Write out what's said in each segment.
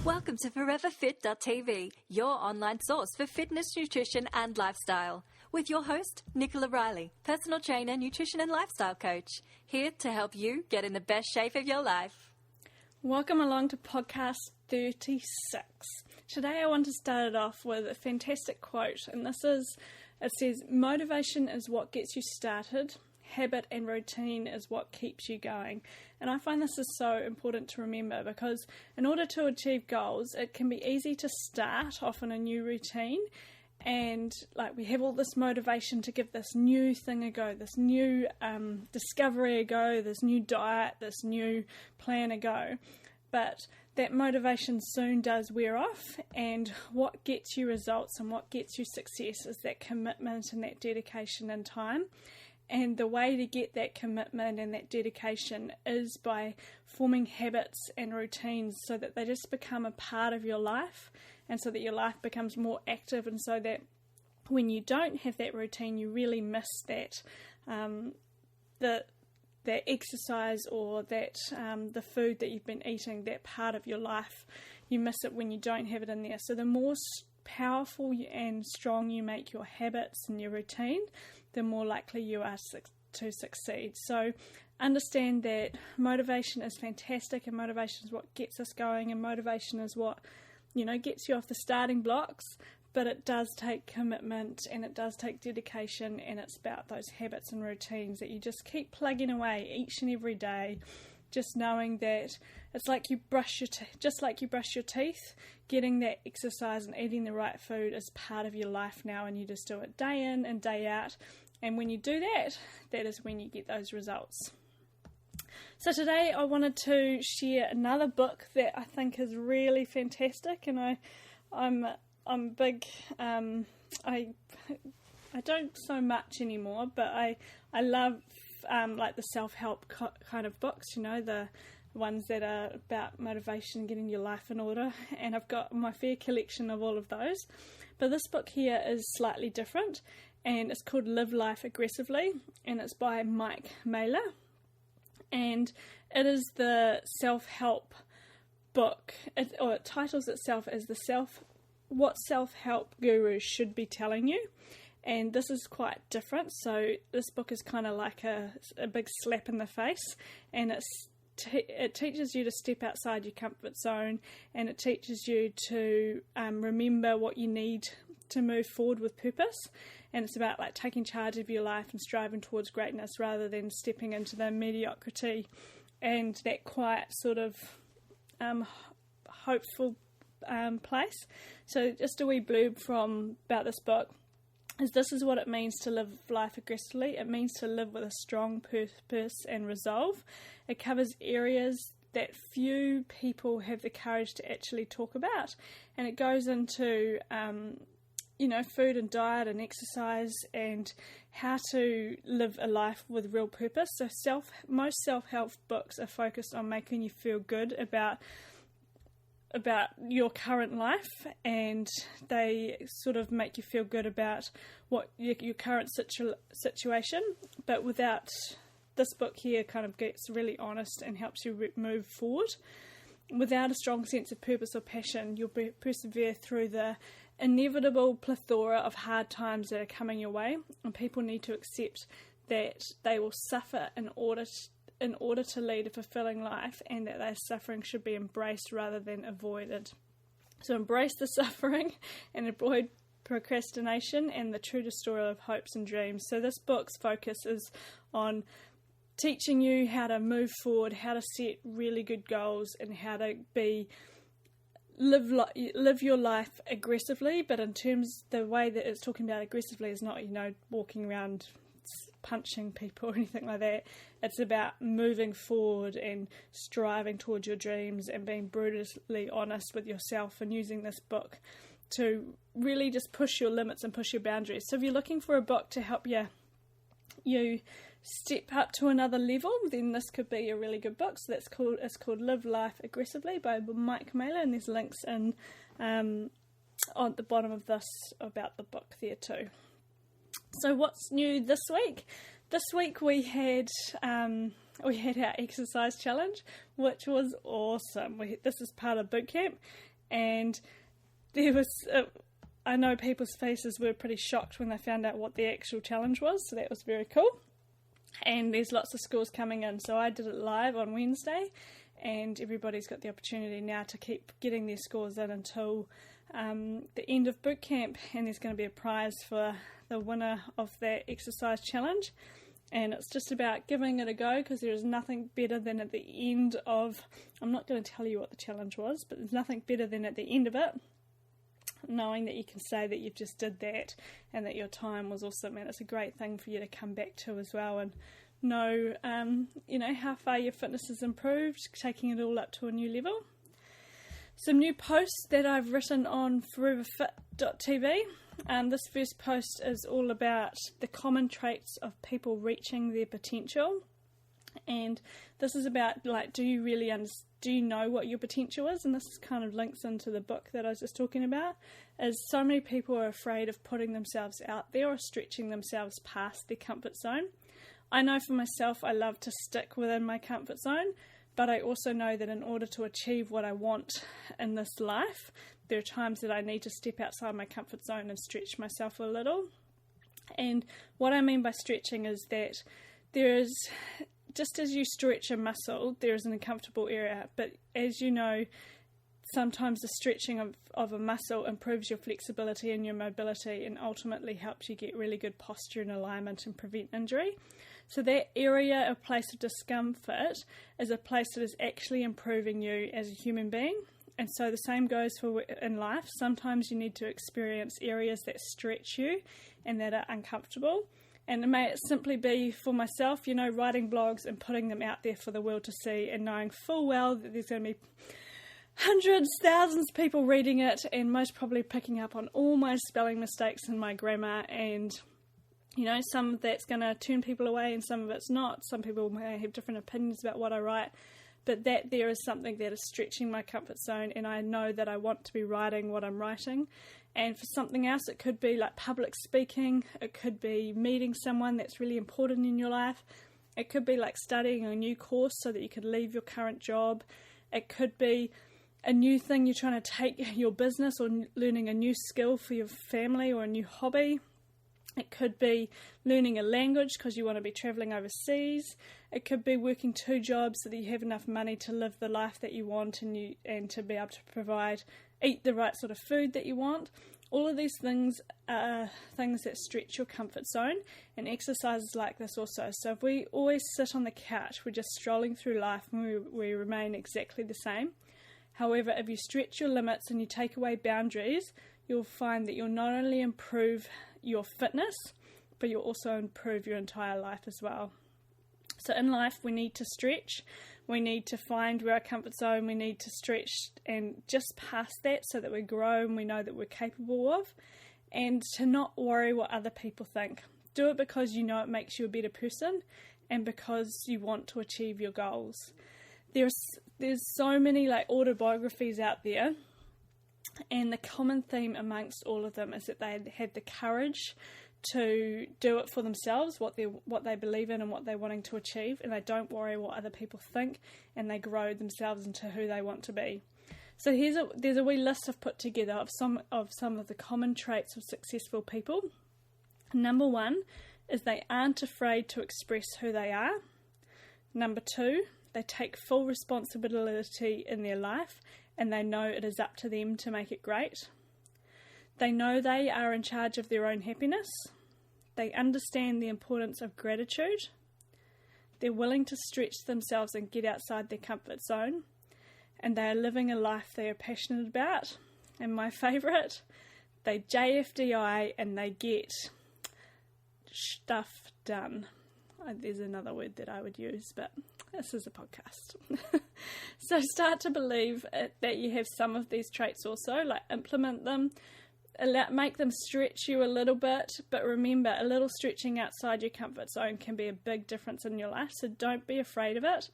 Welcome to ForeverFit.tv, your online source for fitness, nutrition and lifestyle. With your host, Nicola Riley, personal trainer, nutrition and lifestyle coach, here to help you get in the best shape of your life. Welcome along to podcast 36. Today I want to start it off with a fantastic quote, and it says, motivation is what gets you started. Habit and routine is what keeps you going. And I find this is so important to remember because in order to achieve goals, it can be easy to start off in a new routine and we have all this motivation to give this new thing a go, this new discovery a go, this new diet, this new plan a go. But that motivation soon does wear off, and what gets you results and what gets you success is that commitment and that dedication and time. And the way to get that commitment and that dedication is by forming habits and routines so that they just become a part of your life and so that your life becomes more active, and so that when you don't have that routine, you really miss that that exercise or that the food that you've been eating, that part of your life. You miss it when you don't have it in there. So the more powerful and strong you make your habits and your routine, the more likely you are to succeed. So understand that motivation is fantastic, and motivation is what gets us going, and motivation is what, gets you off the starting blocks, but it does take commitment and it does take dedication, and it's about those habits and routines that you just keep plugging away each and every day. Just knowing that it's like you brush your teeth, getting that exercise and eating the right food is part of your life now, and you just do it day in and day out. And when you do that, that is when you get those results. So today I wanted to share another book that I think is really fantastic, and I'm big. I don't so much anymore, but I love the self-help kind of books, the ones that are about motivation, getting your life in order, and I've got my fair collection of all of those. But this book here is slightly different, and it's called Live Life Aggressively, and it's by Mike Mailer, and it is the self-help book. It titles itself as what self-help gurus should be telling you. And this is quite different. So this book is kind of like a big slap in the face, and it teaches you to step outside your comfort zone, and it teaches you to remember what you need to move forward with purpose. And it's about taking charge of your life and striving towards greatness rather than stepping into the mediocrity and that quiet sort of hopeful place. So just a wee blurb about this book. This is what it means to live life aggressively. It means to live with a strong purpose and resolve. It covers areas that few people have the courage to actually talk about. And it goes into, food and diet and exercise and how to live a life with real purpose. So most self-help books are focused on making you feel good about your current life, and they sort of make you feel good about what your current situation, but without this book here kind of gets really honest and helps you move forward. Without a strong sense of purpose or passion, you'll persevere through the inevitable plethora of hard times that are coming your way, and people need to accept that they will suffer in order to lead a fulfilling life, and that their suffering should be embraced rather than avoided. So embrace the suffering and avoid procrastination and the true destroyer of hopes and dreams. So this book's focus is on teaching you how to move forward, how to set really good goals, and how to live your life aggressively. But in terms, the way that it's talking about aggressively is not, walking around punching people or anything like that. It's about moving forward and striving towards your dreams and being brutally honest with yourself, and using this book to really just push your limits and push your boundaries. So if you're looking for a book to help you step up to another level, then this could be a really good book. So it's called Live Life Aggressively by Mike Mailer, and there's links on the bottom of this about the book there too. So what's new this week? This week we had our exercise challenge, which was awesome. This is part of boot camp, And there was, I know people's faces were pretty shocked when they found out what the actual challenge was, so that was very cool. And there's lots of scores coming in, so I did it live on Wednesday, and everybody's got the opportunity now to keep getting their scores in until the end of boot camp, and there's going to be a prize for the winner of that exercise challenge. And it's just about giving it a go, because there is nothing better than at the end of, I'm not going to tell you what the challenge was, but there's nothing better than at the end of it, knowing that you can say that you've just did that and that your time was awesome. And it's a great thing for you to come back to as well, and know, how far your fitness has improved, taking it all up to a new level. Some new posts that I've written on foreverfit.tv. This first post is all about the common traits of people reaching their potential. And this is about, do you know what your potential is? And this kind of links into the book that I was just talking about, is so many people are afraid of putting themselves out there or stretching themselves past their comfort zone. I know for myself, I love to stick within my comfort zone, but I also know that in order to achieve what I want in this life, there are times that I need to step outside my comfort zone and stretch myself a little. And what I mean by stretching is that there is, just as you stretch a muscle, there is an uncomfortable area. But as you know, sometimes the stretching of a muscle improves your flexibility and your mobility, and ultimately helps you get really good posture and alignment and prevent injury. So that area, a place of discomfort, is a place that is actually improving you as a human being. And so the same goes for in life. Sometimes you need to experience areas that stretch you and that are uncomfortable. And it may simply be, for myself, writing blogs and putting them out there for the world to see, and knowing full well that there's going to be hundreds, thousands of people reading it, and most probably picking up on all my spelling mistakes and my grammar. And some of that's going to turn people away and some of it's not. Some people may have different opinions about what I write, but that there is something that is stretching my comfort zone, and I know that I want to be writing what I'm writing. And for something else, it could be like public speaking, it could be meeting someone that's really important in your life, it could be like studying a new course so that you could leave your current job, it could be a new thing you're trying to take your business, or learning a new skill for your family, or a new hobby. It could be learning a language because you want to be travelling overseas. It could be working 2 jobs so that you have enough money to live the life that you want, and to be able to eat the right sort of food that you want. All of these things are things that stretch your comfort zone, and exercises like this also. So if we always sit on the couch, we're just strolling through life and we remain exactly the same. However, if you stretch your limits and you take away boundaries, you'll find that you'll not only improve your fitness, but you'll also improve your entire life as well. So in life, we need to stretch. We need to find our comfort zone. We need to stretch and just past that, so that we grow and we know that we're capable of, and to not worry what other people think. Do it because you know it makes you a better person, and because you want to achieve your goals. There's so many autobiographies out there, and the common theme amongst all of them is that they have the courage to do it for themselves, what they believe in and what they're wanting to achieve, and they don't worry what other people think, and they grow themselves into who they want to be. So there's a wee list I've put together of some of the common traits of successful people. Number 1 is they aren't afraid to express who they are. Number 2, they take full responsibility in their life, and they know it is up to them to make it great. They know they are in charge of their own happiness. They understand the importance of gratitude. They're willing to stretch themselves and get outside their comfort zone. And they are living a life they are passionate about. And my favourite, they JFDI and they get stuff done. There's another word that I would use, but this is a podcast. So start to believe that you have some of these traits also, implement them, make them stretch you a little bit, but remember, a little stretching outside your comfort zone can be a big difference in your life, so don't be afraid of it,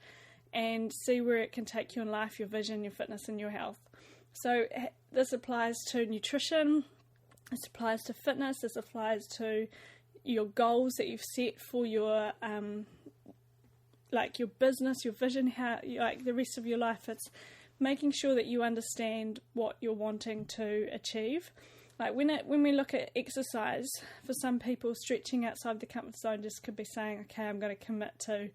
and see where it can take you in life, your vision, your fitness and your health. So this applies to nutrition, this applies to fitness, this applies to your goals that you've set for your your business, your vision, how the rest of your life. It's making sure that you understand what you're wanting to achieve. Like when we look at exercise, for some people, stretching outside the comfort zone just could be saying, okay, I'm going to commit to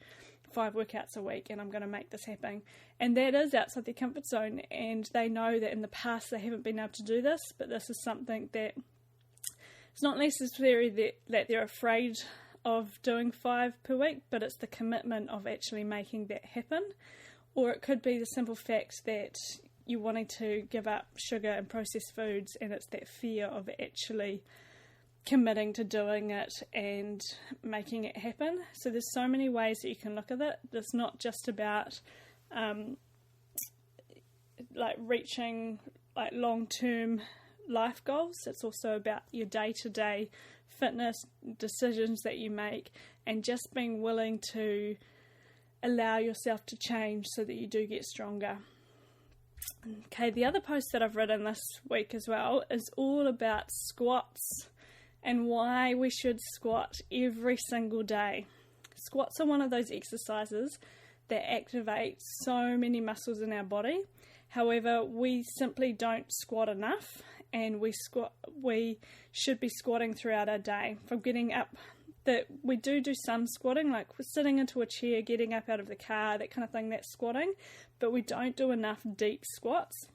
5 workouts a week and I'm going to make this happen. And that is outside their comfort zone, and they know that in the past they haven't been able to do this, but this is something that it's not necessarily that they're afraid of doing 5 per week, but it's the commitment of actually making that happen. Or it could be the simple fact that you're wanting to give up sugar and processed foods, and it's that fear of actually committing to doing it and making it happen. So there's so many ways that you can look at it. It's not just about like reaching like long-term life goals. It's also about your day-to-day fitness decisions that you make, and just being willing to allow yourself to change so that you do get stronger. Okay, the other post that I've written this week as well is all about squats and why we should squat every single day. Squats are one of those exercises that activate so many muscles in our body. However, we simply don't squat enough, and we should be squatting throughout our day. From getting up, that we do some squatting, like we're sitting into a chair, getting up out of the car, that kind of thing, that's squatting, but we don't do enough deep squats.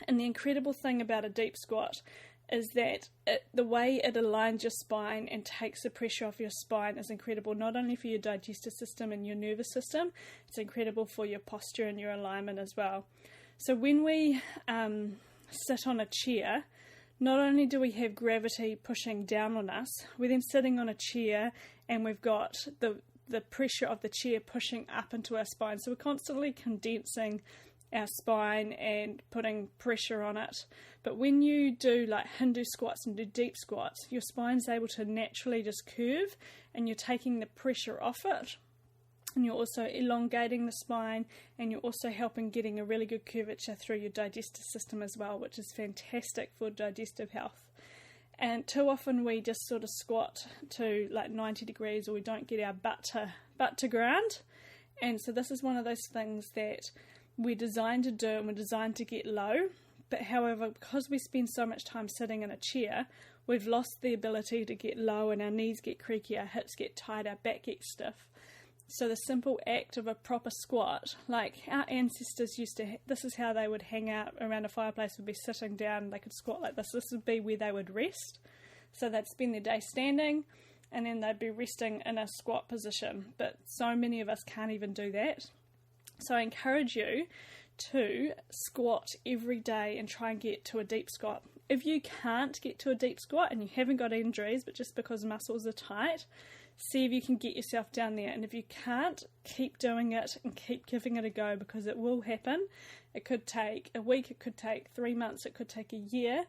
And the incredible thing about a deep squat is that the way it aligns your spine and takes the pressure off your spine is incredible, not only for your digestive system and your nervous system, it's incredible for your posture and your alignment as well. So when we sit on a chair, not only do we have gravity pushing down on us, we're then sitting on a chair and we've got the pressure of the chair pushing up into our spine. So we're constantly condensing our spine and putting pressure on it. But when you do like Hindu squats and do deep squats, your spine's able to naturally just curve, and you're taking the pressure off it. And you're also elongating the spine, and you're also helping getting a really good curvature through your digestive system as well, which is fantastic for digestive health. And too often we just sort of squat to like 90 degrees, or we don't get our butt to ground. And so this is one of those things that we're designed to do, and we're designed to get low. But however, because we spend so much time sitting in a chair, we've lost the ability to get low, and our knees get creaky, our hips get tight, our back gets stiff. So the simple act of a proper squat, like our ancestors used to, this is how they would hang out around a fireplace, would be sitting down, they could squat like this. This would be where they would rest. So they'd spend their day standing, and then they'd be resting in a squat position. But so many of us can't even do that. So I encourage you to squat every day and try and get to a deep squat. If you can't get to a deep squat and you haven't got injuries, but just because muscles are tight, see if you can get yourself down there. And if you can't, keep doing it and keep giving it a go, because it will happen. It could take a week, it could take 3 months, it could take a year,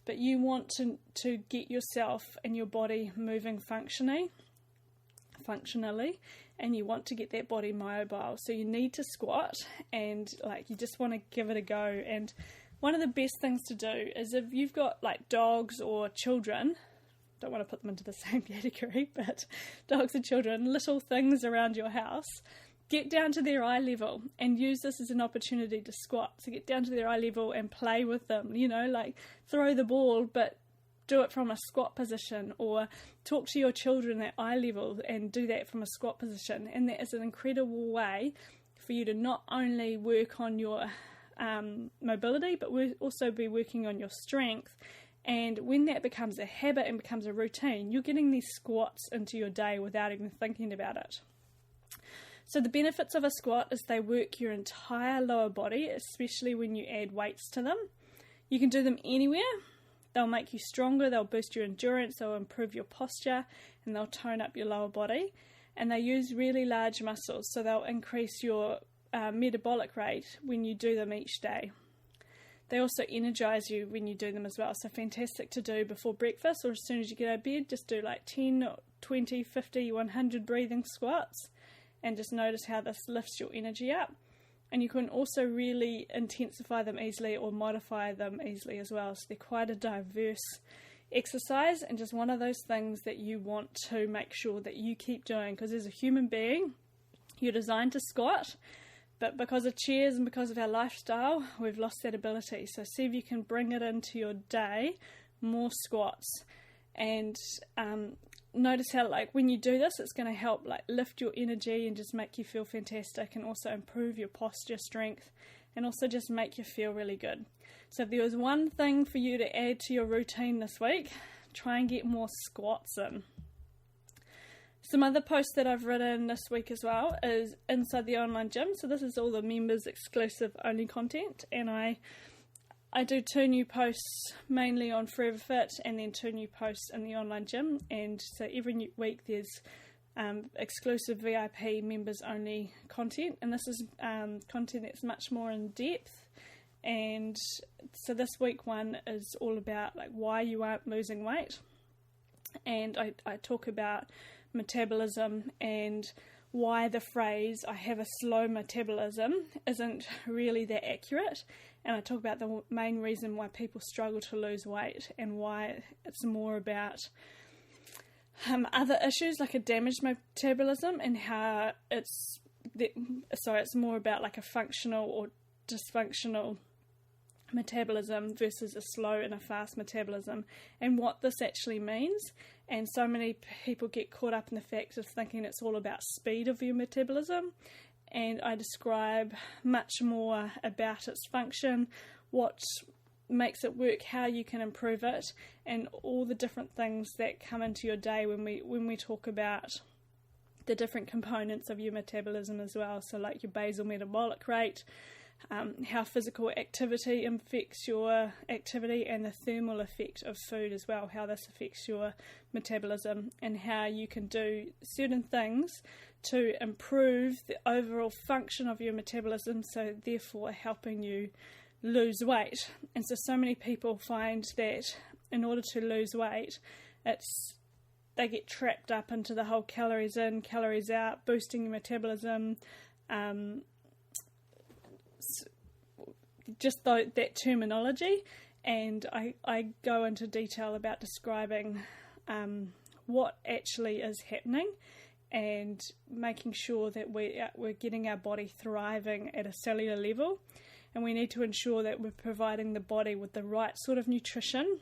but you want to get yourself and your body moving functionally, and you want to get that body mobile. So you need to squat, and like you just want to give it a go. And one of the best things to do is, if you've got like dogs or children, don't want to put them into the same category, but dogs and children, little things around your house, get down to their eye level and use this as an opportunity to squat. So get down to their eye level and play with them, like throw the ball, but do it from a squat position, or talk to your children at eye level and do that from a squat position. And that is an incredible way for you to not only work on your mobility, but we'll also be working on your strength. And when that becomes a habit and becomes a routine, you're getting these squats into your day without even thinking about it. So the benefits of a squat is they work your entire lower body, especially when you add weights to them. You can do them anywhere. They'll make you stronger, they'll boost your endurance, they'll improve your posture, and they'll tone up your lower body. And they use really large muscles, so they'll increase your metabolic rate when you do them each day. They also energize you when you do them as well. So fantastic to do before breakfast, or as soon as you get out of bed. Just do like 10, 20, 50, 100 breathing squats, and just notice how this lifts your energy up. And you can also really intensify them easily or modify them easily as well. So they're quite a diverse exercise, and just one of those things that you want to make sure that you keep doing, because as a human being, you're designed to squat, But because of chairs and because of our lifestyle, we've lost that ability. So see if you can bring it into your day, more squats. And notice how, like, when you do this, it's going to help, like, lift your energy and just make you feel fantastic, and also improve your posture strength, and also just make you feel really good. So if there was one thing for you to add to your routine this week, try and get more squats in. Some other posts that I've written this week as well is inside the online gym. So this is all the members exclusive only content, and I do 2 new posts mainly on Forever Fit, and then 2 new posts in the online gym. And so every week there's exclusive VIP members only content, and this is content that's much more in depth. And so this week one is all about, like, why you aren't losing weight, and I talk about metabolism and why the phrase "I have a slow metabolism" isn't really that accurate. And I talk about the main reason why people struggle to lose weight, and why it's more about other issues like a damaged metabolism, and how it's more about like a functional or dysfunctional metabolism versus a slow and a fast metabolism, and what this actually means. And so many people get caught up in the fact of thinking it's all about speed of your metabolism, and I describe much more about its function, what makes it work, how you can improve it, and all the different things that come into your day when we talk about the different components of your metabolism as well. So like your basal metabolic rate, how physical activity affects your activity, and the thermal effect of food as well, how this affects your metabolism, and how you can do certain things to improve the overall function of your metabolism, so therefore helping you lose weight. And so many people find that in order to lose weight, they get trapped up into the whole calories in, calories out, boosting your metabolism, just that terminology. And I go into detail about describing what actually is happening, and making sure that we're getting our body thriving at a cellular level. And we need to ensure that we're providing the body with the right sort of nutrition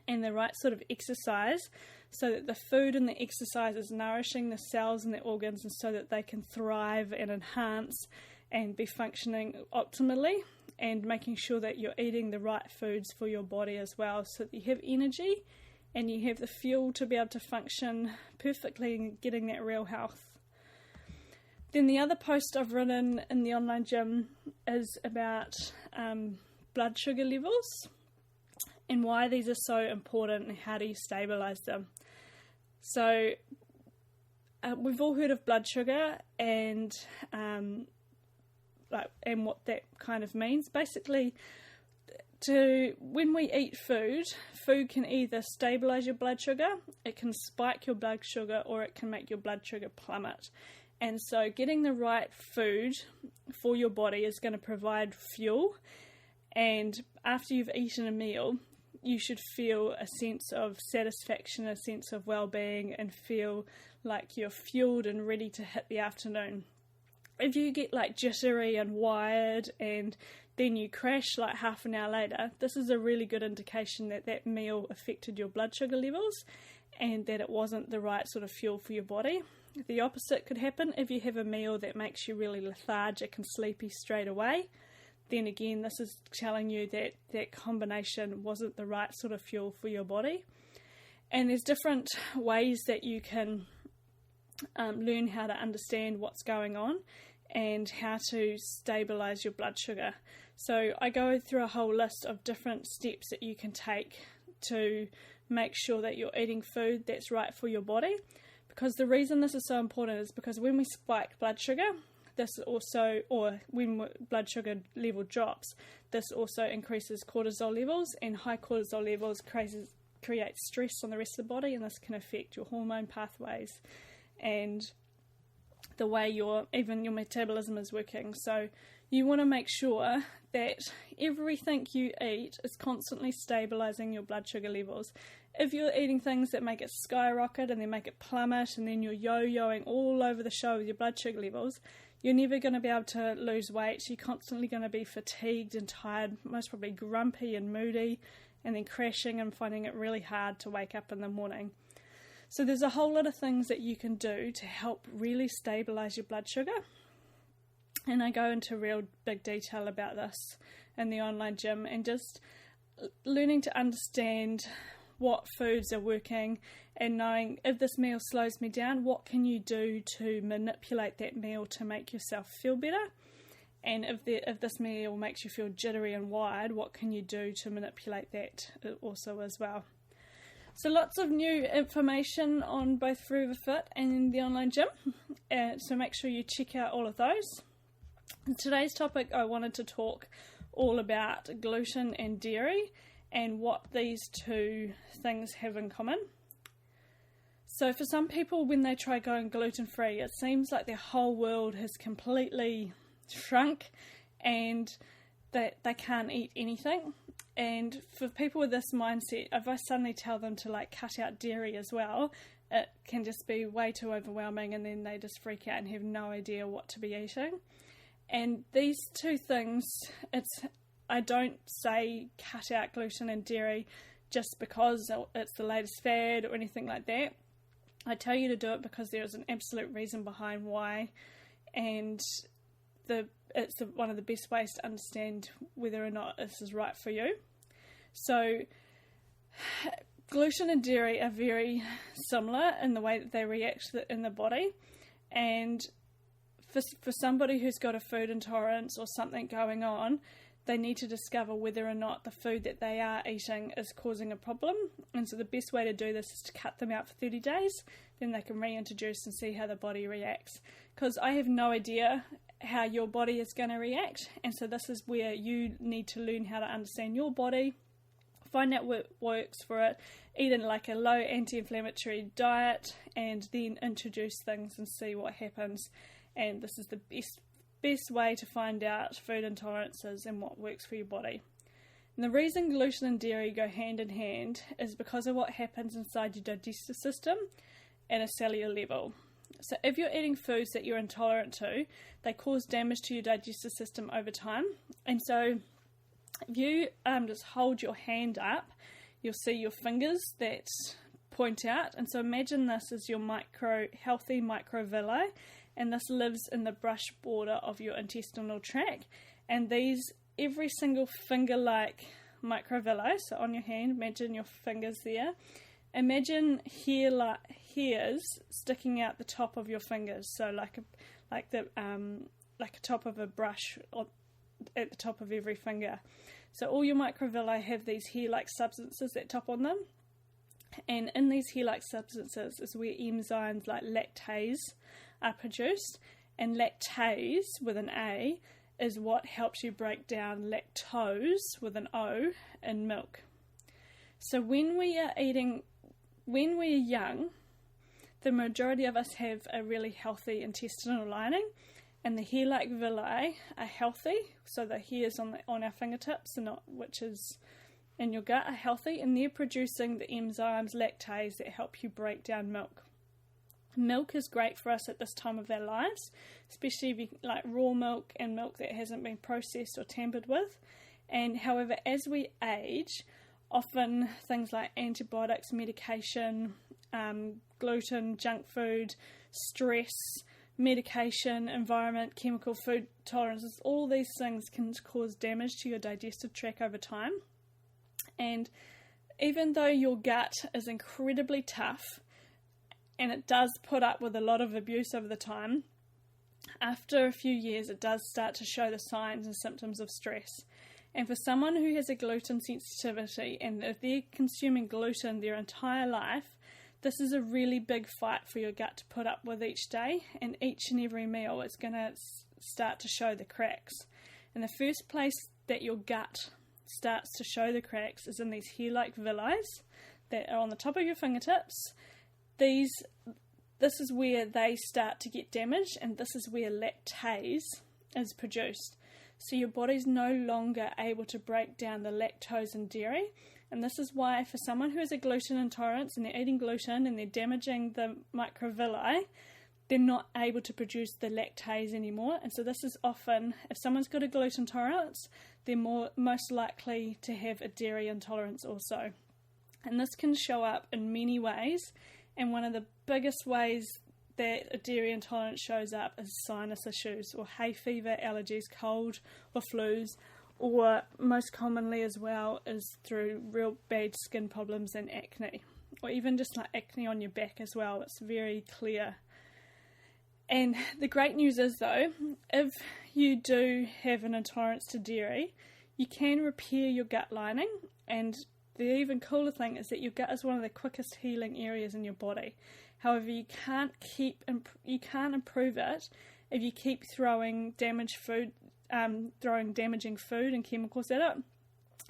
and the right sort of exercise, so that the food and the exercise is nourishing the cells and the organs, and so that they can thrive and enhance and be functioning optimally, and making sure that you're eating the right foods for your body as well, so that you have energy and you have the fuel to be able to function perfectly and getting that real health. Then the other post I've written in the online gym is about blood sugar levels, and why these are so important, and how do you stabilise them. So we've all heard of blood sugar, and what that kind of means. Basically, when we eat food can either stabilise your blood sugar, it can spike your blood sugar, or it can make your blood sugar plummet. And so getting the right food for your body is going to provide fuel, and after you've eaten a meal, you should feel a sense of satisfaction, a sense of well-being, and feel like you're fueled and ready to hit the afternoon. If you get like jittery and wired, and then you crash like half an hour later, this is a really good indication that that meal affected your blood sugar levels, and that it wasn't the right sort of fuel for your body. The opposite could happen if you have a meal that makes you really lethargic and sleepy straight away. Then again, this is telling you that that combination wasn't the right sort of fuel for your body. And there's different ways that you can learn how to understand what's going on and how to stabilise your blood sugar. So I go through a whole list of different steps that you can take to make sure that you're eating food that's right for your body. Because the reason this is so important is because when we spike blood sugar, when blood sugar level drops, this also increases cortisol levels, and high cortisol levels create stress on the rest of the body, and this can affect your hormone pathways and the way your metabolism is working. So you want to make sure that everything you eat is constantly stabilising your blood sugar levels. If you're eating things that make it skyrocket and then make it plummet, and then you're yo-yoing all over the show with your blood sugar levels, you're never going to be able to lose weight. You're constantly going to be fatigued and tired, most probably grumpy and moody, and then crashing and finding it really hard to wake up in the morning. So there's a whole lot of things that you can do to help really stabilise your blood sugar. And I go into real big detail about this in the online gym, and just learning to understand what foods are working and knowing if this meal slows me down, what can you do to manipulate that meal to make yourself feel better? And if this meal makes you feel jittery and wired, what can you do to manipulate that also as well? So lots of new information on both Forever Fit and the online gym, so make sure you check out all of those. In today's topic, I wanted to talk all about gluten and dairy and what these two things have in common. So for some people, when they try going gluten-free, it seems like their whole world has completely shrunk and that they can't eat anything. And for people with this mindset, if I suddenly tell them to cut out dairy as well, it can just be way too overwhelming, and then they just freak out and have no idea what to be eating. And these two things, I don't say cut out gluten and dairy just because it's the latest fad or anything like that. I tell you to do it because there is an absolute reason behind why, and it's one of the best ways to understand whether or not this is right for you. So gluten and dairy are very similar in the way that they react in the body, and for somebody who's got a food intolerance or something going on, they need to discover whether or not the food that they are eating is causing a problem. And so the best way to do this is to cut them out for 30 days. Then they can reintroduce and see how the body reacts. Because I have no idea how your body is going to react. And so this is where you need to learn how to understand your body, find out what works for it, eat in a low anti-inflammatory diet, and then introduce things and see what happens. And this is the best way to find out food intolerances and what works for your body. And the reason gluten and dairy go hand in hand is because of what happens inside your digestive system at a cellular level. So if you're eating foods that you're intolerant to, they cause damage to your digestive system over time. And so if you just hold your hand up, you'll see your fingers that point out. And so imagine this as your healthy microvilli, and this lives in the brush border of your intestinal tract. And these, every single finger-like microvilli, so on your hand, imagine your fingers there. Imagine hairs sticking out the top of your fingers, so like a top of a brush at the top of every finger. So all your microvilli have these hair-like substances that top on them. And in these hair-like substances is where enzymes like lactase are produced, and lactase with an A is what helps you break down lactose with an O in milk. So when we're young, the majority of us have a really healthy intestinal lining, and the hair-like villi are healthy, so the hairs on our fingertips, which is in your gut, are healthy, and they're producing the enzymes lactase that help you break down milk. Milk is great for us at this time of our lives, especially if you like raw milk and milk that hasn't been processed or tampered with. And however, as we age, often things like antibiotics, medication, gluten, junk food, stress, medication, environment, chemical food tolerances, all these things can cause damage to your digestive tract over time. And even though your gut is incredibly tough, and it does put up with a lot of abuse over the time, after a few years it does start to show the signs and symptoms of stress. And for someone who has a gluten sensitivity, and if they're consuming gluten their entire life, this is a really big fight for your gut to put up with each day, and each and every meal is going to start to show the cracks. And the first place that your gut starts to show the cracks is in these hair-like villi that are on the top of your fingertips. This is where they start to get damaged, and this is where lactase is produced. So your body's no longer able to break down the lactose in dairy, and this is why for someone who has a gluten intolerance and they're eating gluten and they're damaging the microvilli, they're not able to produce the lactase anymore. And so this is often, if someone's got a gluten intolerance, they're most likely to have a dairy intolerance also. And this can show up in many ways, and one of the biggest ways that a dairy intolerance shows up is sinus issues or hay fever, allergies, cold or flus, or most commonly as well is through real bad skin problems and acne, or even just like acne on your back as well. It's very clear. And the great news is though, if you do have an intolerance to dairy, you can repair your gut lining, and the even cooler thing is that your gut is one of the quickest healing areas in your body. However, you can't improve it if you keep throwing damaging food and chemicals at it.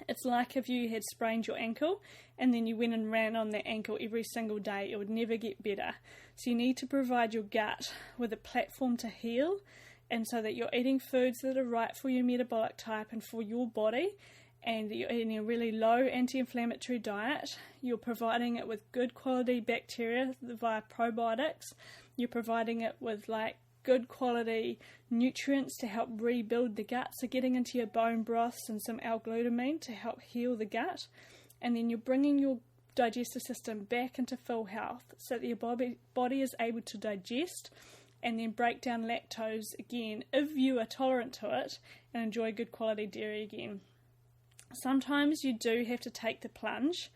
It's like if you had sprained your ankle and then you went and ran on that ankle every single day, it would never get better. So you need to provide your gut with a platform to heal, and so that you're eating foods that are right for your metabolic type and for your body, and you're eating a really low anti-inflammatory diet. You're providing it with good quality bacteria via probiotics. You're providing it with like good quality nutrients to help rebuild the gut, so getting into your bone broths and some L-glutamine to help heal the gut. And then you're bringing your digestive system back into full health so that your body is able to digest and then break down lactose again if you are tolerant to it, and enjoy good quality dairy again. Sometimes you do have to take the plunge,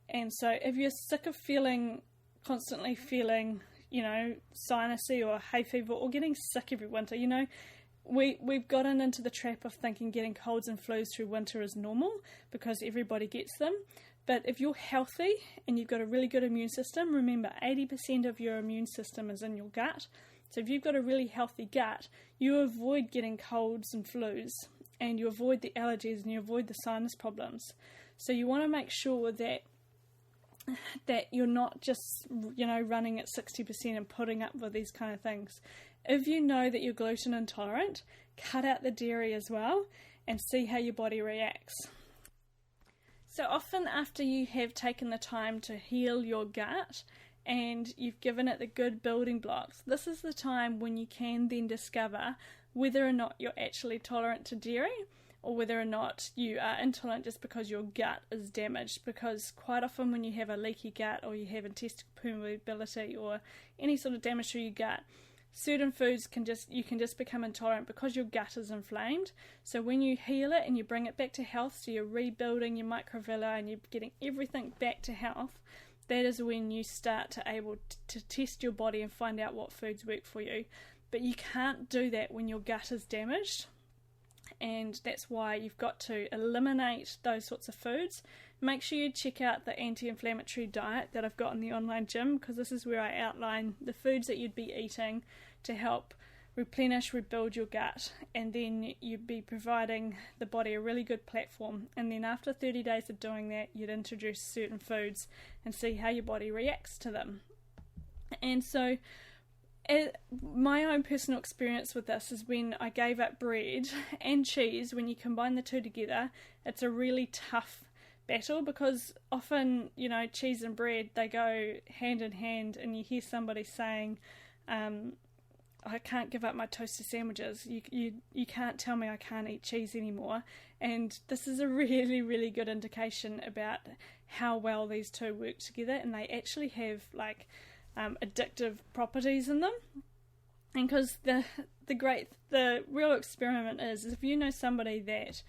and so if you're sick of constantly feeling sinusy or hay fever, or getting sick every winter, we've gotten into the trap of thinking getting colds and flus through winter is normal because everybody gets them. But if you're healthy and you've got a really good immune system, remember 80% of your immune system is in your gut. So if you've got a really healthy gut, you avoid getting colds and flus, and you avoid the allergies, and you avoid the sinus problems. So you want to make sure that you're not just, running at 60% and putting up with these kind of things. If you know that you're gluten intolerant, cut out the dairy as well and see how your body reacts. So often after you have taken the time to heal your gut and you've given it the good building blocks, this is the time when you can then discover whether or not you're actually tolerant to dairy, or whether or not you are intolerant just because your gut is damaged. Because quite often when you have a leaky gut, or you have intestinal permeability, or any sort of damage to your gut, certain foods you can just become intolerant because your gut is inflamed. So when you heal it and you bring it back to health, so you're rebuilding your microvilli and you're getting everything back to health, that is when you start to able to test your body and find out what foods work for you. But you can't do that when your gut is damaged, and that's why you've got to eliminate those sorts of foods. Make sure you check out the anti-inflammatory diet that I've got in the online gym, because this is where I outline the foods that you'd be eating to help rebuild your gut, and then you'd be providing the body a really good platform. And then after 30 days of doing that, you'd introduce certain foods and see how your body reacts to them. And so my own personal experience with this is when I gave up bread and cheese. When you combine the two together, it's a really tough battle, because often, cheese and bread, they go hand in hand, and you hear somebody saying, I can't give up my toasted sandwiches. You can't tell me I can't eat cheese anymore. And this is a really, really good indication about how well these two work together, and they actually have addictive properties in them. And because the real experiment is if you know somebody that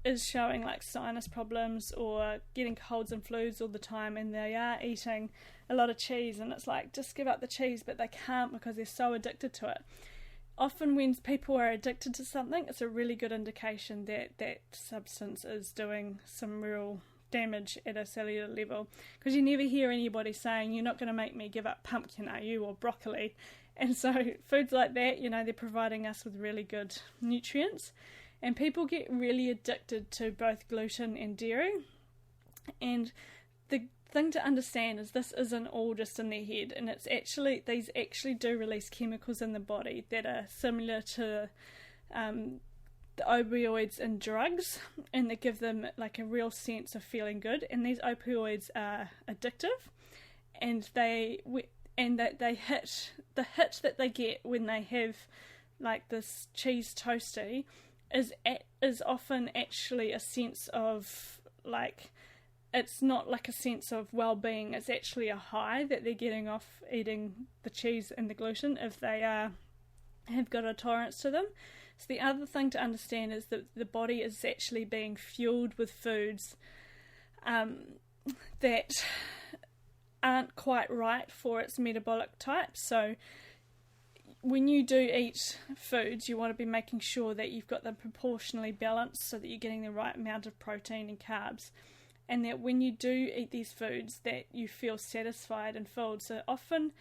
is showing sinus problems or getting colds and flus all the time, and they are eating a lot of cheese, and it's just give up the cheese, but they can't because they're so addicted to it. Often when people are addicted to something, it's a really good indication that that substance is doing some real damage at a cellular level, because you never hear anybody saying, you're not going to make me give up pumpkin, are you, or broccoli. And so foods like that, they're providing us with really good nutrients, and people get really addicted to both gluten and dairy. And the thing to understand is this isn't all just in their head, and these actually do release chemicals in the body that are similar to the opioids in drugs, and they give them a real sense of feeling good. And these opioids are addictive, and and that they hit that they get when they have like this cheese toasty is often actually a sense of like, it's not like a sense of well-being, it's actually a high that they're getting off eating the cheese and the gluten if they have got a tolerance to them. So the other thing to understand is that the body is actually being fueled with foods that aren't quite right for its metabolic type. So when you do eat foods, you want to be making sure that you've got them proportionally balanced so that you're getting the right amount of protein and carbs, and that when you do eat these foods that you feel satisfied and filled. So often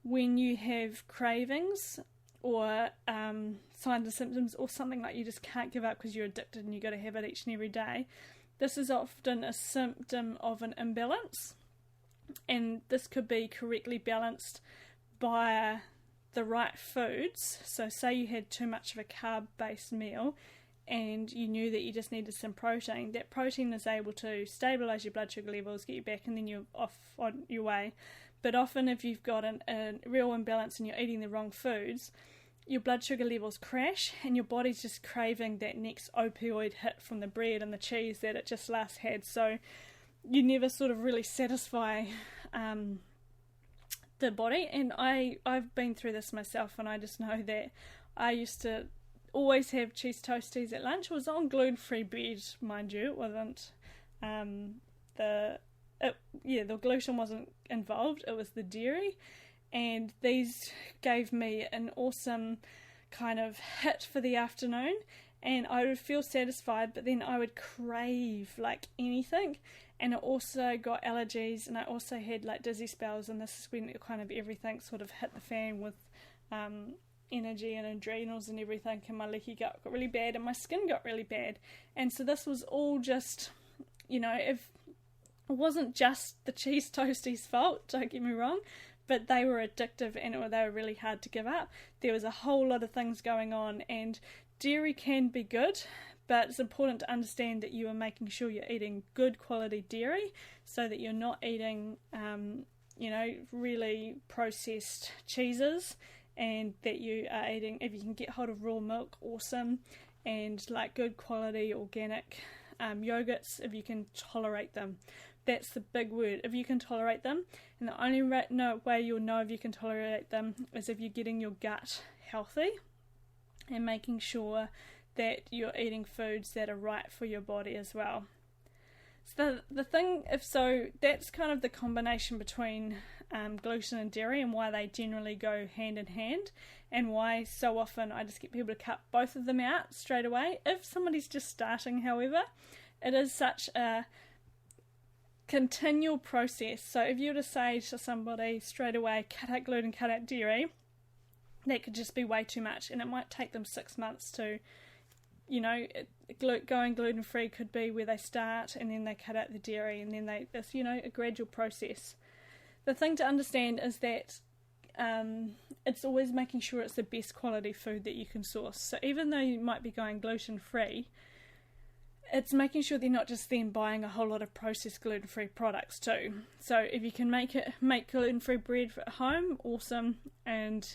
when you have cravings or signs and symptoms or something like you just can't give up because you're addicted and you've got to have it each and every day, this is often a symptom of an imbalance, and this could be correctly balanced by the right foods. So say you had too much of a carb-based meal and you knew that you just needed some protein, that protein is able to stabilise your blood sugar levels, get you back, and then you're off on your way. But often if you've got a real imbalance and you're eating the wrong foods, your blood sugar levels crash and your body's just craving that next opioid hit from the bread and the cheese that it just last had. So you never sort of really satisfy the body. And I've been through this myself, and I just know that I used to always have cheese toasties at lunch. It was on gluten-free bread, mind you. It wasn't the gluten wasn't involved, it was the dairy, and these gave me an awesome kind of hit for the afternoon, and I would feel satisfied, but then I would crave like anything. And I also got allergies, and I also had like dizzy spells, and this is when kind of everything sort of hit the fan with energy and adrenals and everything, and my leaky gut got really bad and my skin got really bad. And so this was all just, if it wasn't just the cheese toasties' fault, don't get me wrong, but they were addictive and they were really hard to give up. There was a whole lot of things going on, and dairy can be good, but it's important to understand that you are making sure you're eating good quality dairy so that you're not eating, really processed cheeses, and that you are eating, if you can get hold of raw milk, awesome, and like good quality organic yogurts if you can tolerate them. That's the big word, if you can tolerate them. And the only way you'll know if you can tolerate them is if you're getting your gut healthy and making sure that you're eating foods that are right for your body as well. So that's kind of the combination between gluten and dairy, and why they generally go hand in hand, and why so often I just get people to cut both of them out straight away. If somebody's just starting, however, it is such a continual process. So if you were to say to somebody straight away, cut out gluten, cut out dairy, that could just be way too much, and it might take them 6 months to, going gluten-free could be where they start and then they cut out the dairy, and then it's a gradual process. The thing to understand is that it's always making sure it's the best quality food that you can source. So even though you might be going gluten-free, it's making sure they're not just then buying a whole lot of processed gluten-free products too. So if you can make gluten-free bread at home, awesome. And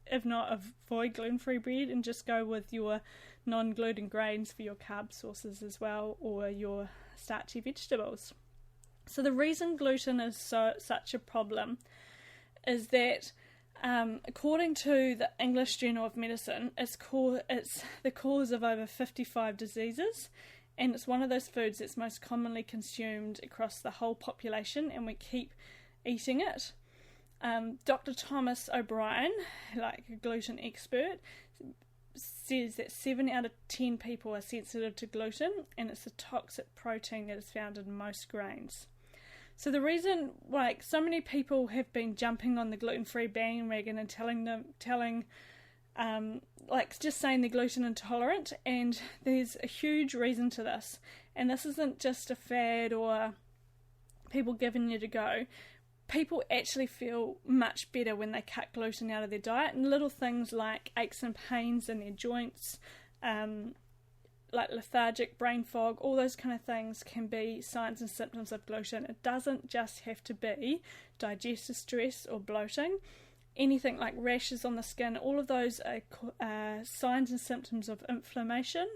if not, avoid gluten-free bread and just go with your non-gluten grains for your carb sources as well, or your starchy vegetables. So the reason gluten is such a problem is that according to the English Journal of Medicine, it's the cause of over 55 diseases, and it's one of those foods that's most commonly consumed across the whole population, and we keep eating it. Dr. Thomas O'Brien, like a gluten expert, says that 7 out of 10 people are sensitive to gluten, and it's a toxic protein that is found in most grains. So the reason, so many people have been jumping on the gluten-free bandwagon and just saying they're gluten intolerant, and there's a huge reason to this. And this isn't just a fad or people giving it a go. People actually feel much better when they cut gluten out of their diet, and little things like aches and pains in their joints, like lethargic, brain fog, all those kind of things can be signs and symptoms of gluten. It doesn't just have to be digestive stress or bloating. Anything like rashes on the skin, all of those are signs and symptoms of inflammation,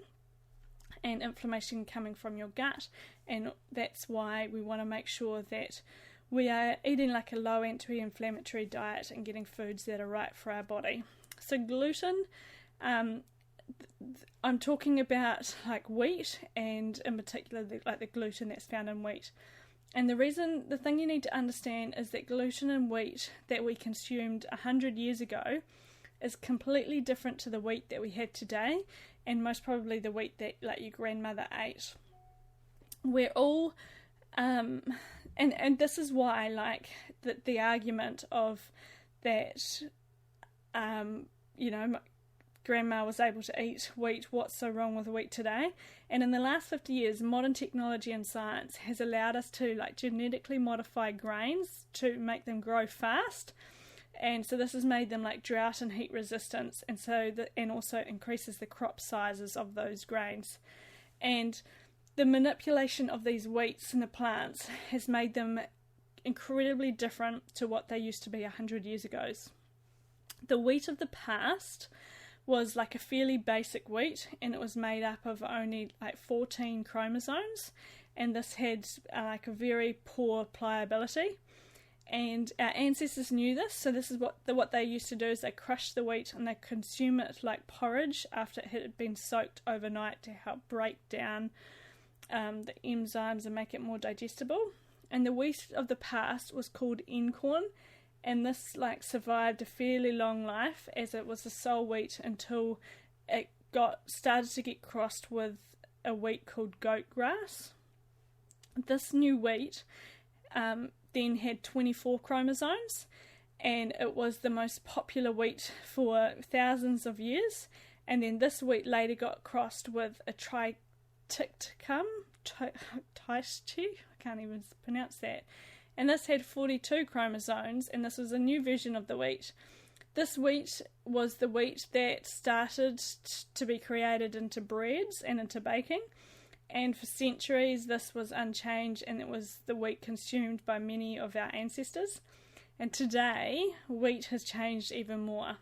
and inflammation coming from your gut, and that's why we want to make sure that we are eating like a low anti-inflammatory diet and getting foods that are right for our body. So gluten, I'm talking about like wheat, and in particular like the gluten that's found in wheat. And the thing you need to understand is that gluten in wheat that we consumed 100 years ago is completely different to the wheat that we have today, and most probably the wheat that like your grandmother ate. We're all, and this is why like the argument of that, grandma was able to eat wheat, what's so wrong with wheat today? And in the last 50 years, modern technology and science has allowed us to like genetically modify grains to make them grow fast, and so this has made them like drought and heat resistance, and also increases the crop sizes of those grains. And the manipulation of these wheats in the plants has made them incredibly different to what they used to be 100 years ago. The wheat of the past was like a fairly basic wheat, and it was made up of only like 14 chromosomes, and this had like a very poor pliability. And our ancestors knew this, so this is what they used to do is they crush the wheat and they consume it like porridge after it had been soaked overnight to help break down the enzymes and make it more digestible. And the wheat of the past was called einkorn, and this like survived a fairly long life as it was the sole wheat until it started to get crossed with a wheat called goat grass. This new wheat then had 24 chromosomes, and it was the most popular wheat for thousands of years. And then this wheat later got crossed with a triticum, I can't even pronounce that, and this had 42 chromosomes, and this was a new version of the wheat. This wheat was the wheat that started to be created into breads and into baking, and for centuries this was unchanged, and it was the wheat consumed by many of our ancestors. And today wheat has changed even more.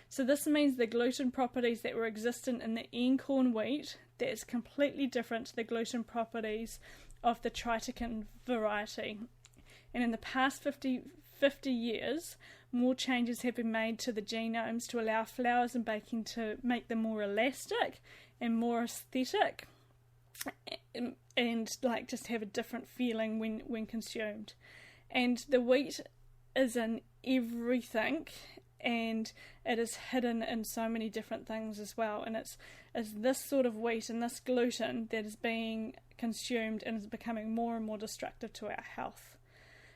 So this means the gluten properties that were existent in the einkorn wheat, that is completely different to the gluten properties of the triticum variety. And in the past 50 years, more changes have been made to the genomes to allow flours and baking to make them more elastic and more aesthetic, and like just have a different feeling when consumed. And the wheat is in everything, and it is hidden in so many different things as well, and it's this sort of wheat and this gluten that is being consumed and is becoming more and more destructive to our health.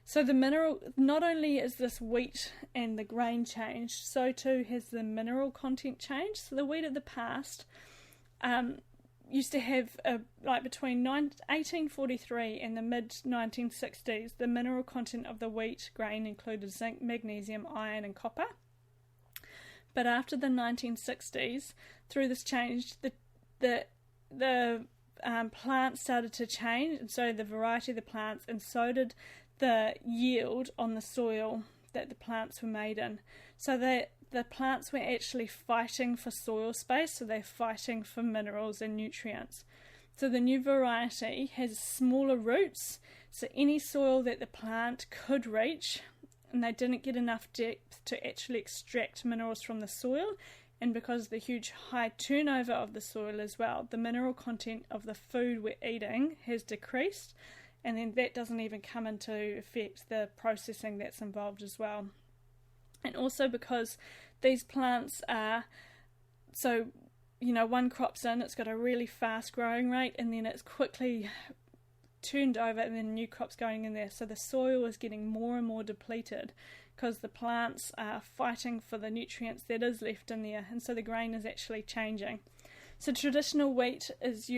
So the mineral, not only is this wheat and the grain changed, so too has the mineral content changed. So the wheat of the past used to have between 1843 and the mid-1960s, the mineral content of the wheat grain included zinc, magnesium, iron and copper. But after the 1960s, through this change, the plants started to change, and so the variety of the plants, and so did the yield on the soil that the plants were made in. So the plants were actually fighting for soil space, so they're fighting for minerals and nutrients. So the new variety has smaller roots, so any soil that the plant could reach, and they didn't get enough depth to actually extract minerals from the soil, and because of the huge high turnover of the soil as well, the mineral content of the food we're eating has decreased, and then that doesn't even come into effect the processing that's involved as well. And also because these plants are, so, one crop's in, it's got a really fast growing rate, and then it's quickly turned over, and then a new crop's going in there. So the soil is getting more and more depleted because the plants are fighting for the nutrients that is left in there, and so the grain is actually changing. So traditional wheat is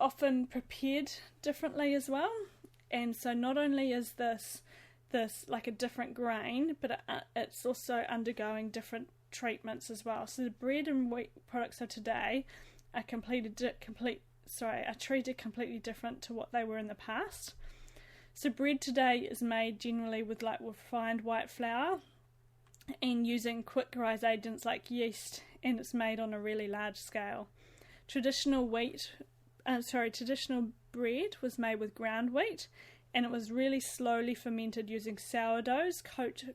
often prepared differently as well, and so not only is this like a different grain, but it's also undergoing different treatments as well. So the bread and wheat products of today are treated completely different to what they were in the past. So bread today is made generally with refined white flour and using quick rise agents like yeast, and it's made on a really large scale. Traditional bread was made with ground wheat, and it was really slowly fermented using sourdoughs,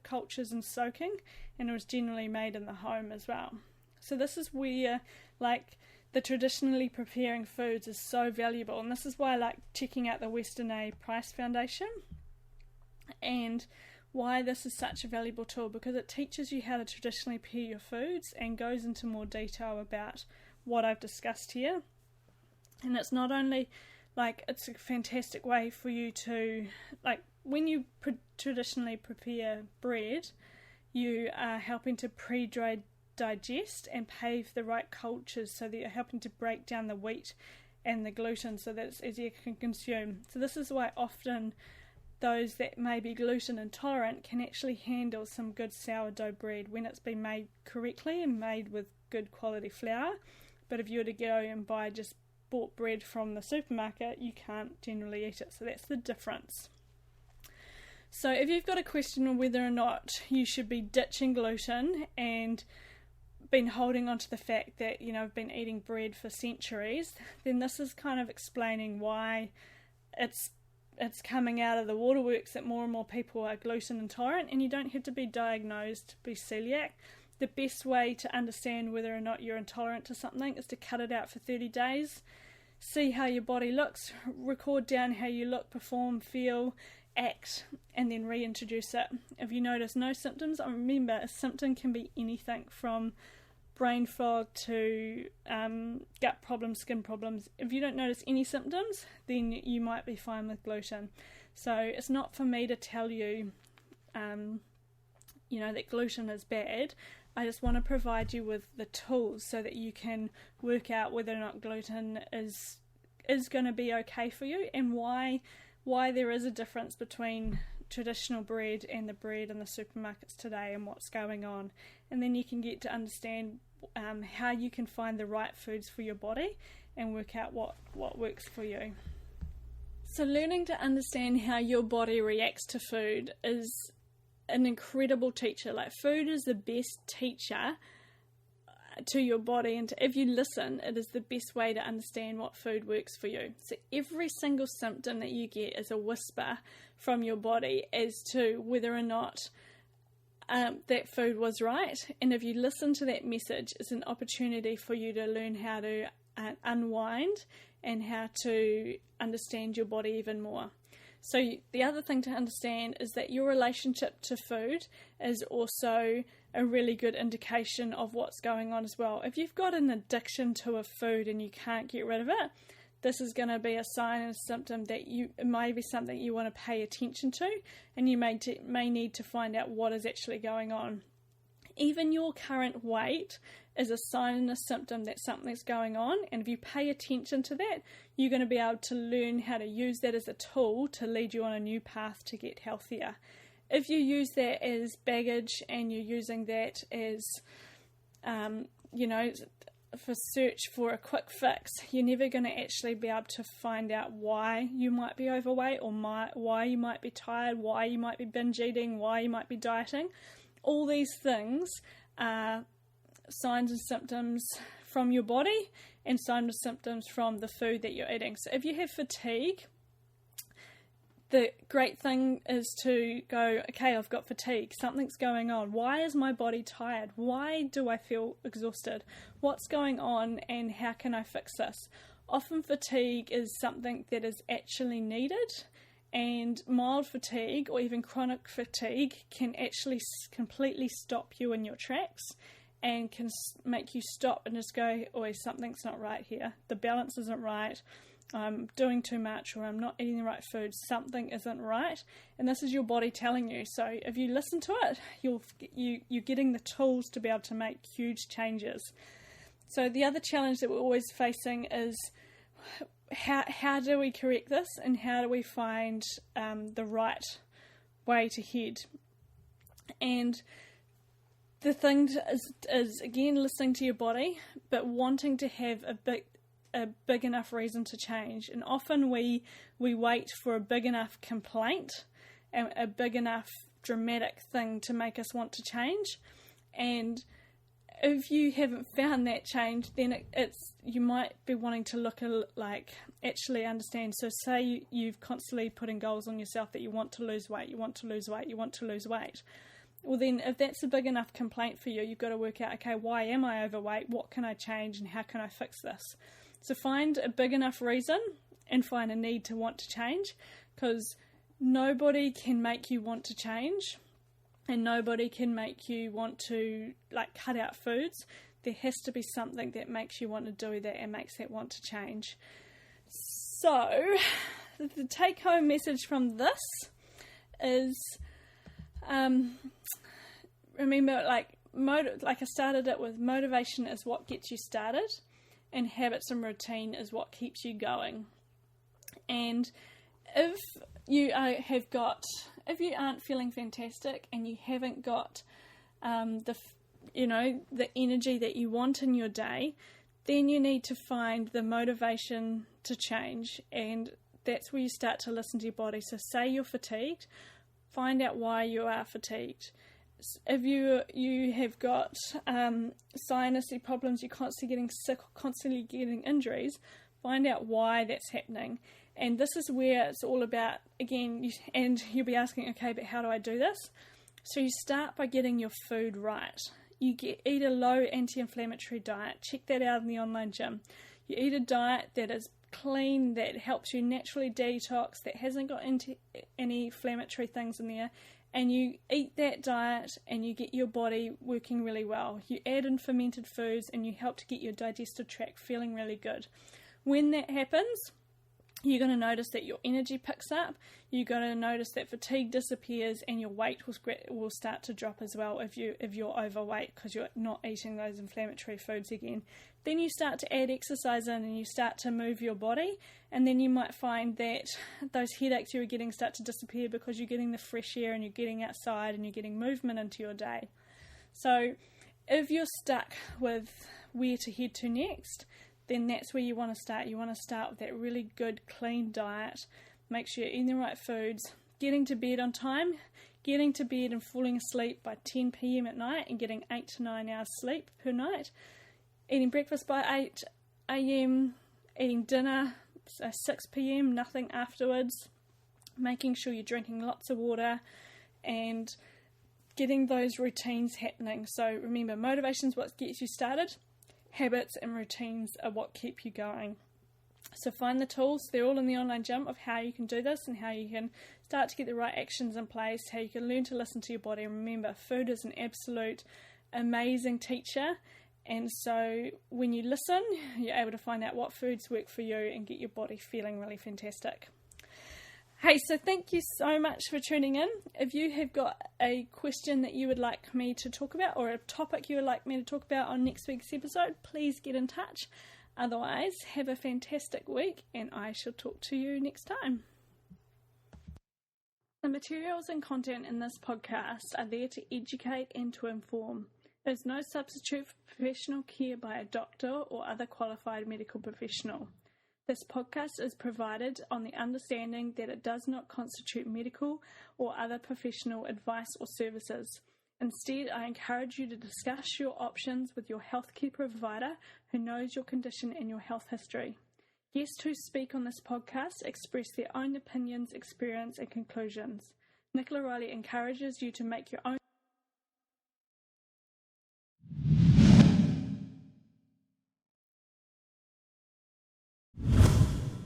cultures and soaking, and it was generally made in the home as well. So this is where the traditionally preparing foods is so valuable, and this is why I like checking out the Western Aid Price Foundation and why this is such a valuable tool, because it teaches you how to traditionally prepare your foods and goes into more detail about what I've discussed here. And it's not only it's a fantastic way for you to, when you traditionally prepare bread, you are helping to digest and pave the right cultures so that you're helping to break down the wheat and the gluten so that it's easier to consume. So this is why often those that may be gluten intolerant can actually handle some good sourdough bread when it's been made correctly and made with good quality flour. But if you were to go and buy just bought bread from the supermarket, you can't generally eat it. So that's the difference. So if you've got a question on whether or not you should be ditching gluten and been holding on to the fact that I've been eating bread for centuries, then this is kind of explaining why it's coming out of the waterworks that more and more people are gluten intolerant, and you don't have to be diagnosed to be celiac. The best way to understand whether or not you're intolerant to something is to cut it out for 30 days, see how your body looks, record down how you look, perform, feel, act, and then reintroduce it. If you notice no symptoms, remember a symptom can be anything from brain fog to gut problems, skin problems. If you don't notice any symptoms, then you might be fine with gluten. So it's not for me to tell you, that gluten is bad. I just want to provide you with the tools so that you can work out whether or not gluten is going to be okay for you, and why there is a difference between traditional bread and the bread in the supermarkets today and what's going on. And then you can get to understand how you can find the right foods for your body and work out what works for you. So learning to understand how your body reacts to food is an incredible teacher. Food is the best teacher to your body, and if you listen, it is the best way to understand what food works for you. So every single symptom that you get is a whisper from your body as to whether or not that food was right, and if you listen to that message, it's an opportunity for you to learn how to unwind and how to understand your body even more. So the other thing to understand is that your relationship to food is also a really good indication of what's going on as well. If you've got an addiction to a food and you can't get rid of it, this is going to be a sign and a symptom that it may be something you want to pay attention to, and you may need to find out what is actually going on. Even your current weight is a sign and a symptom that something's going on, and if you pay attention to that, you're going to be able to learn how to use that as a tool to lead you on a new path to get healthier. If you use that as baggage and you're using that as, for search for a quick fix, you're never going to actually be able to find out why you might be overweight or why you might be tired, why you might be binge eating, why you might be dieting. All these things are signs and symptoms from your body and signs and symptoms from the food that you're eating. So if you have fatigue, the great thing is to go, okay, I've got fatigue, something's going on. Why is my body tired? Why do I feel exhausted? What's going on, and how can I fix this? Often fatigue is something that is actually needed, and mild fatigue or even chronic fatigue can actually completely stop you in your tracks and can make you stop and just go, oh, something's not right here. The balance isn't right. I'm doing too much, or I'm not eating the right food. Something isn't right, and this is your body telling you. So if you listen to it, you're getting the tools to be able to make huge changes. So the other challenge that we're always facing is how do we correct this, and how do we find the right way to head? And the thing is again, listening to your body, but wanting to have a big enough reason to change. And often we wait for a big enough complaint and a big enough dramatic thing to make us want to change. And if you haven't found that change, then you might be wanting to look like actually understand. So say you've constantly putting goals on yourself that you want to lose weight, you want to lose weight, you want to lose weight. Well, then if that's a big enough complaint for you, you've got to work out, okay, why am I overweight? What can I change and how can I fix this? So find a big enough reason and find a need to want to change, because nobody can make you want to change and nobody can make you want to cut out foods. There has to be something that makes you want to do that and makes that want to change. So the take home message from this is, remember, like I started it with, motivation is what gets you started and habits and routine is what keeps you going. And if you aren't feeling fantastic and you haven't got the energy that you want in your day, then you need to find the motivation to change, and that's where you start to listen to your body. So say you're fatigued, find out why you are fatigued. If you have got sinusy problems, you're constantly getting sick, constantly getting injuries, find out why that's happening. And this is where it's all about, again, and you'll be asking, okay, but how do I do this? So you start by getting your food right. Eat a low anti-inflammatory diet. Check that out in the online gym. You eat a diet that is clean, that helps you naturally detox, that hasn't got any inflammatory things in there, and you eat that diet and you get your body working really well. You add in fermented foods and you help to get your digestive tract feeling really good. When that happens, you're going to notice that your energy picks up, you're going to notice that fatigue disappears, and your weight will start to drop as well if you're overweight, because you're not eating those inflammatory foods again. Then you start to add exercise in and you start to move your body, and then you might find that those headaches you were getting start to disappear because you're getting the fresh air and you're getting outside and you're getting movement into your day. So if you're stuck with where to head to next, then that's where you want to start. You want to start with that really good, clean diet. Make sure you're eating the right foods, getting to bed on time, getting to bed and falling asleep by 10 p.m. at night and getting 8 to 9 hours sleep per night, eating breakfast by 8 a.m., eating dinner 6 p.m., nothing afterwards, making sure you're drinking lots of water and getting those routines happening. So remember, motivation is what gets you started. Habits and routines are what keep you going. So find the tools, they're all in the online gym, of how you can do this and how you can start to get the right actions in place, how you can learn to listen to your body. And remember, food is an absolute amazing teacher, and so when you listen, you're able to find out what foods work for you and get your body feeling really fantastic. Hey, so thank you so much for tuning in. If you have got a question that you would like me to talk about, or a topic you would like me to talk about on next week's episode, please get in touch. Otherwise, have a fantastic week, and I shall talk to you next time. The materials and content in this podcast are there to educate and to inform. There's no substitute for professional care by a doctor or other qualified medical professional. This podcast is provided on the understanding that it does not constitute medical or other professional advice or services. Instead, I encourage you to discuss your options with your healthcare provider who knows your condition and your health history. Guests who speak on this podcast express their own opinions, experience, and conclusions. Nicola Riley encourages you to make your own